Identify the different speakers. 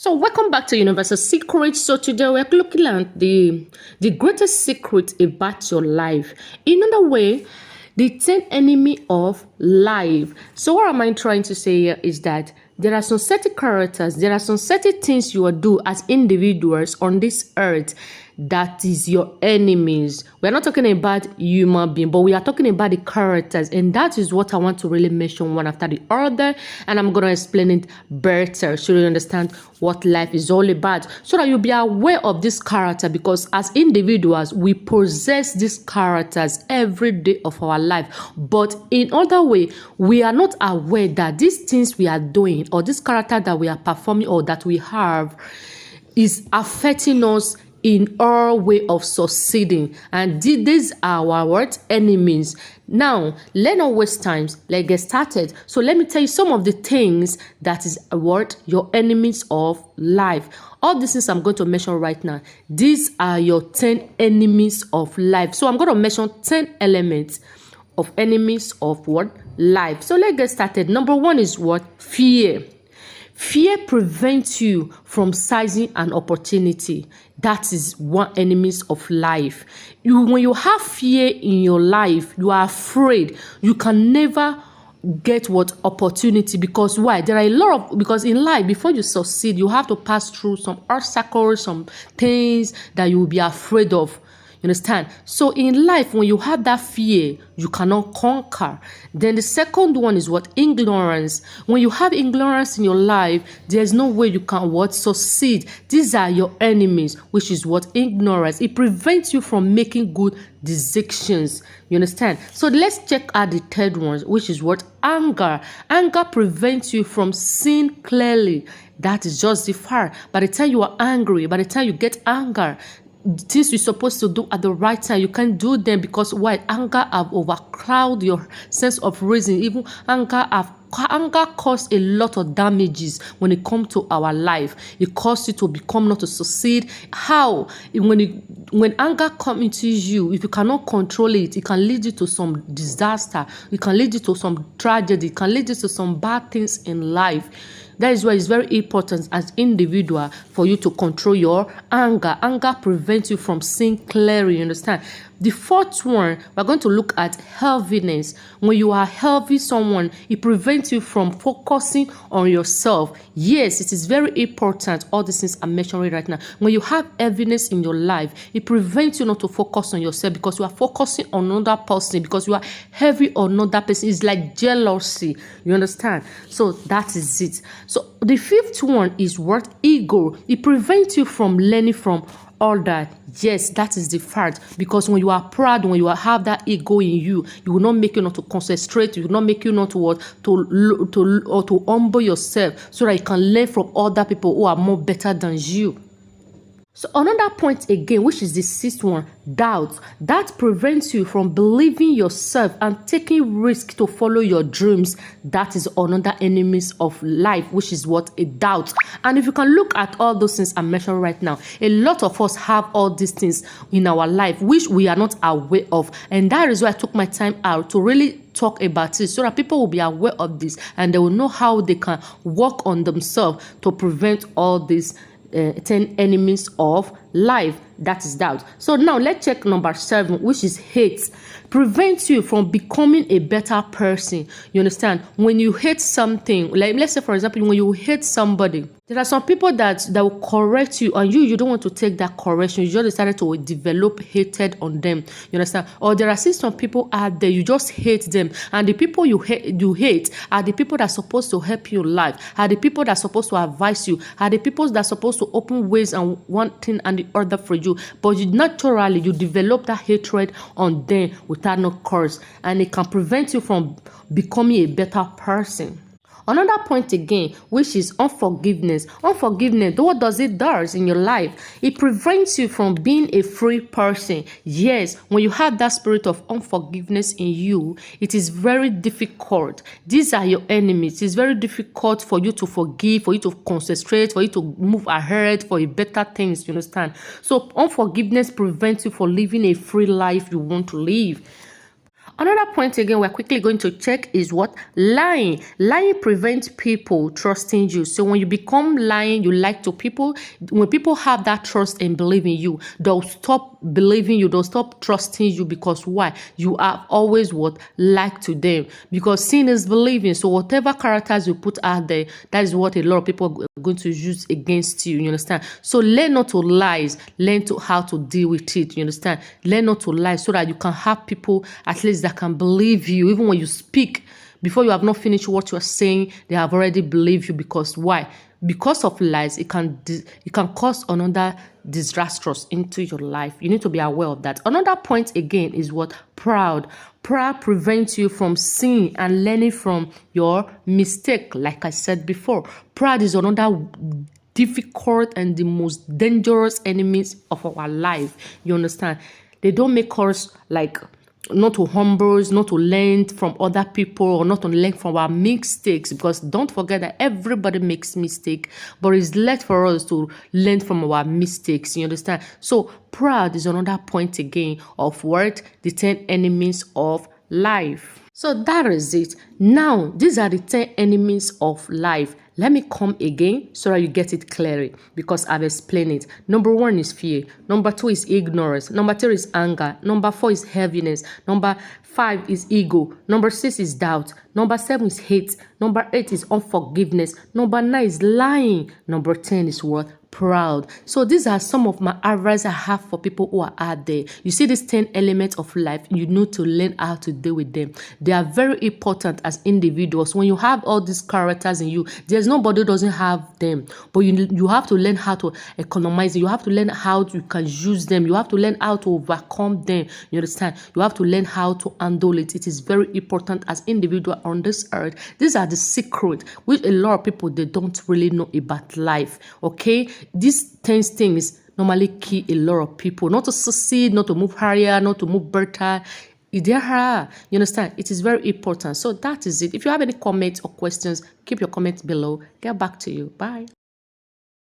Speaker 1: So welcome back to Universal Secrets. So today we're looking at the greatest secret about your life. In another way, the 10 enemy of life. So what am I trying to say here is that there are some certain characters, there are some certain things you will do as individuals on this earth that is your enemies. We're not talking about human being, but we are talking about the characters, and that is what I want to really mention one after the other, and I'm going to explain it better so you understand what life is all about, so that you'll be aware of this character, because as individuals we possess these characters every day of our life, but in other way we are not aware that these things we are doing or this character that we are performing or that we have is affecting us in our way of succeeding, and these are our what enemies. Now let's not waste times, let's get started. So let me tell you some of the things that is what your enemies of life. All these things I'm going to mention right now, these are your 10 enemies of life. So I'm going to mention 10 elements of enemies of what life. So let's get started. Number one is what? Fear. Fear prevents you from seizing an opportunity. That is one enemies of life. When you have fear in your life, you are afraid. You can never get what opportunity, because why? There are a lot of, because in life, before you succeed, you have to pass through some obstacles, some things that you will be afraid of. You understand? So in life, when you have that fear, you cannot conquer. Then the second one is what? Ignorance. When you have ignorance in your life, there's no way you can what? Succeed. These are your enemies, which is what? Ignorance. It prevents you from making good decisions. You understand? So let's check out the third one, which is what? Anger. Anger prevents you from seeing clearly. That is just the fire. By the time you are angry, by the time you get anger, things you're supposed to do at the right time, you can't do them, because why? Anger have overcrowded your sense of reason. Even anger causes a lot of damages when it comes to our life. It causes you to become not to succeed. How? When anger comes into you, if you cannot control it, it can lead you to some disaster. It can lead you to some tragedy. It can lead you to some bad things in life. That is why it's very important as individual for you to control your anger. Anger prevents you from seeing clearly, you understand? The fourth one, we're going to look at heaviness. When you are heavy someone, it prevents you from focusing on yourself. Yes, it is very important, all these things I'm mentioning right now. When you have heaviness in your life, it prevents you not to focus on yourself, because you are focusing on another person, because you are heavy on another person. It's like jealousy, you understand? So that is it. So the fifth one is what? Ego. It prevents you from learning from all that. Yes, that is the fact, because when you are proud, when you have that ego in you, you will not make you not to concentrate, you will not make you not to humble yourself, so that you can learn from other people who are more better than you. So another point again, which is the sixth one, doubt. That prevents you from believing yourself and taking risk to follow your dreams. That is another enemies of life, which is what? A doubt. And if you can look at all those things I mentioned right now, a lot of us have all these things in our life which we are not aware of, and that is why I took my time out to really talk about it, so that people will be aware of this and they will know how they can work on themselves to prevent all these 10 enemies of life. That is doubt. So now let's check number 7, which is hate. Prevents you from becoming a better person. You understand? When you hate something, like let's say for example, when you hate somebody, there are some people that will correct you, and you don't want to take that correction. You just decided to develop hatred on them. You understand? Or there are still some people out there, you just hate them, and the people you hate are the people that are supposed to help you in life, are the people that are supposed to advise you, are the people that are supposed to open ways and one thing and the other for you. But you naturally you develop that hatred on them without no cause, and it can prevent you from becoming a better person. Another point again, which is unforgiveness. Unforgiveness, what does it do in your life? It prevents you from being a free person. Yes, when you have that spirit of unforgiveness in you, it is very difficult. These are your enemies. It's very difficult for you to forgive, for you to concentrate, for you to move ahead for a better things, you understand? So unforgiveness prevents you from living a free life you want to live. Another point again we're quickly going to check is what? Lying. Lying prevents people trusting you. So when you become lying, you lie to people. When people have that trust and believe in you, they'll stop believing you. They'll stop trusting you because why? You have always what? Lied to them. Because seeing is believing. So whatever characters you put out there, that is what a lot of people are going to use against you. You understand? So learn not to lie. Learn to how to deal with it. You understand? Learn not to lie so that you can have people at least that can believe you even when you speak. Before you have not finished what you are saying, they have already believed you. Because why? Because of lies, it can cause another disastrous into your life. You need to be aware of that. Another point again is what? Proud. Pride prevents you from seeing and learning from your mistake. Like I said before, pride is another difficult and the most dangerous enemies of our life. You understand? They don't make us like not to humble us, not to learn from other people, or not to learn from our mistakes. Because don't forget that everybody makes mistake, but it's left for us to learn from our mistakes. You understand? So pride is another point again of what? The 10 enemies of life. So that is it. Now, these are the 10 enemies of life. Let me come again so that you get it clearly because I've explained it. Number 1 is fear. Number 2 is ignorance. Number 3 is anger. Number 4 is heaviness. Number 5 is ego. Number 6 is doubt. Number 7 is hate. Number 8 is unforgiveness. Number 9 is lying. Number 10 is what? Proud. So these are some of my advice I have for people who are out there. You see these 10 elements of life, you need to learn how to deal with them. They are very important as individuals. When you have all these characters in you, there's nobody who doesn't have them. But you have to learn how to economize it. You have to learn how you can use them. You have to learn how to overcome them. You understand? You have to learn how to handle it. It is very important as individual on this earth. These are the secrets which a lot of people, they don't really know about life. Okay? These 10 things normally kill a lot of people. Not to succeed, not to move higher, not to move better. They are. You understand? It is very important. So that is it. If you have any comments or questions, keep your comments below. Get back to you. Bye.